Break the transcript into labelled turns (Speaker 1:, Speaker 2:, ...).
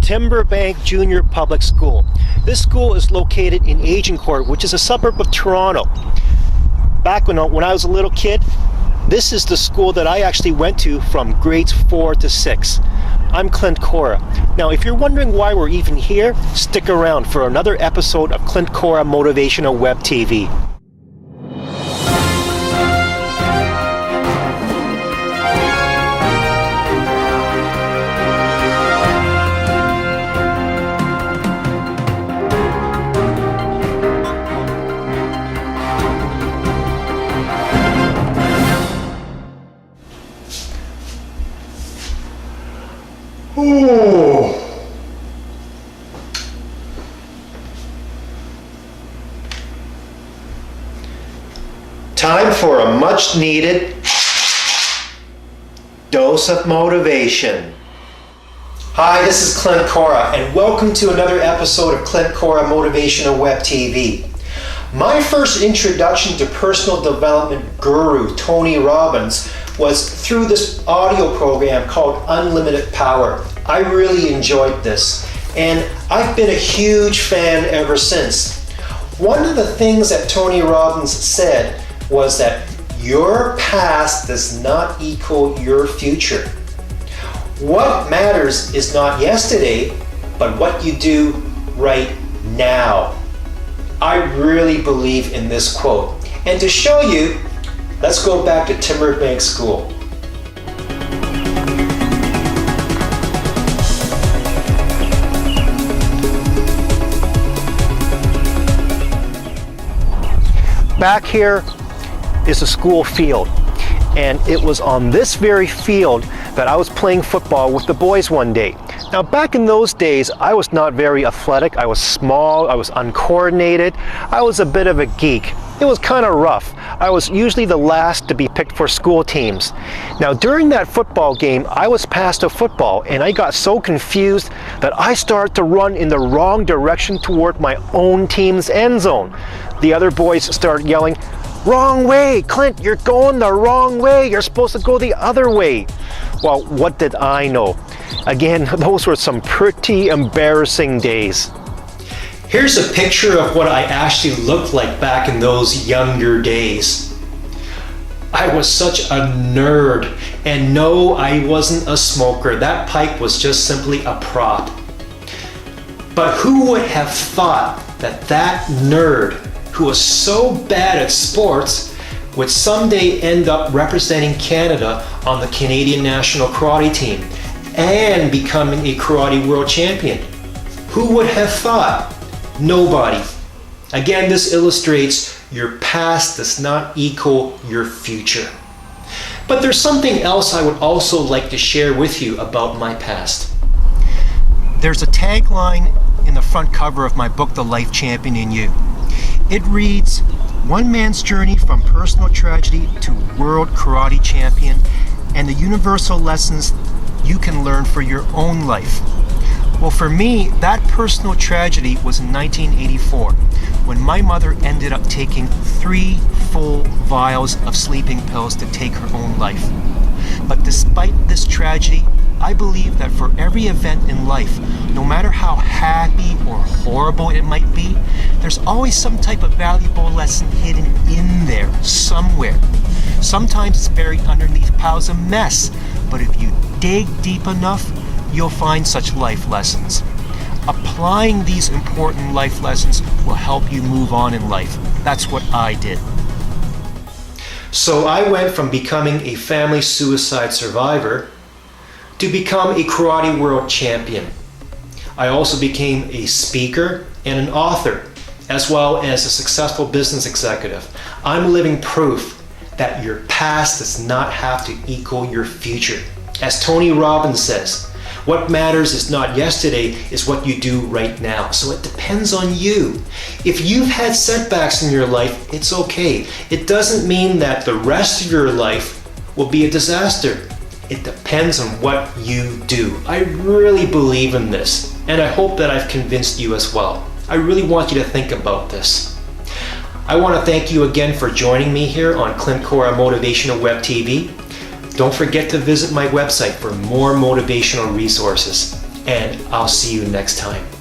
Speaker 1: Timberbank Junior Public School. This school is located in Agincourt, which is a suburb of Toronto. Back when I was a little kid, this is the school that I actually went to from grades 4 to 6. I'm Clint Cora. Now, if you're wondering why we're even here, stick around for another episode of Clint Cora Motivational Web TV. Time for a much needed dose of motivation. Hi, this is Clint Cora, and welcome to another episode of Clint Cora Motivational Web TV. My first introduction to personal development guru Tony Robbins was through this audio program called Unlimited Power. I really enjoyed this, and I've been a huge fan ever since. One of the things that Tony Robbins said was that your past does not equal your future. What matters is not yesterday, but what you do right now. I really believe in this quote. And to show you, let's go back to Timberbank School. Back here is a school field, and it was on this very field that I was playing football with the boys one day. Now, back in those days, I was not very athletic. I was small, I was uncoordinated, I was a bit of a geek. It was kind of rough. I was usually the last to be picked for school teams. Now, during that football game, I was passed a football, and I got so confused that I started to run in the wrong direction toward my own team's end zone. The other boys started yelling, "Wrong way, Clint, you're going the wrong way. You're supposed to go the other way." Well, what did I know? Again, those were some pretty embarrassing days. Here's a picture of what I actually looked like back in those younger days. I was such a nerd, and no, I wasn't a smoker. That pipe was just simply a prop. But who would have thought that that nerd, who was so bad at sports, would someday end up representing Canada on the Canadian national karate team and becoming a karate world champion? Who would have thought? Nobody. Again, this illustrates your past does not equal your future. But there's something else I would also like to share with you about my past. There's a tagline in the front cover of my book, The Life Champion in You. It reads, "One man's journey from personal tragedy to world karate champion and the universal lessons you can learn for your own life." Well, for me, that personal tragedy was in 1984 when my mother ended up taking 3 full vials of sleeping pills to take her own life. But despite this tragedy, I believe that for every event in life, no matter how happy or horrible it might be, there's always some type of valuable lesson hidden in there somewhere. Sometimes it's buried underneath piles of mess, but if you dig deep enough, you'll find such life lessons. Applying these important life lessons will help you move on in life. That's what I did. So I went from becoming a family suicide survivor to become a karate world champion. I also became a speaker and an author, as well as a successful business executive. I'm living proof that your past does not have to equal your future. As Tony Robbins says, what matters is not yesterday, is what you do right now. So it depends on you. If you've had setbacks in your life, it's okay. It doesn't mean that the rest of your life will be a disaster. It depends on what you do. I really believe in this, and I hope that I've convinced you as well. I really want you to think about this. I want to thank you again for joining me here on Clint Cora Motivational Web TV. Don't forget to visit my website for more motivational resources. and I'll see you next time.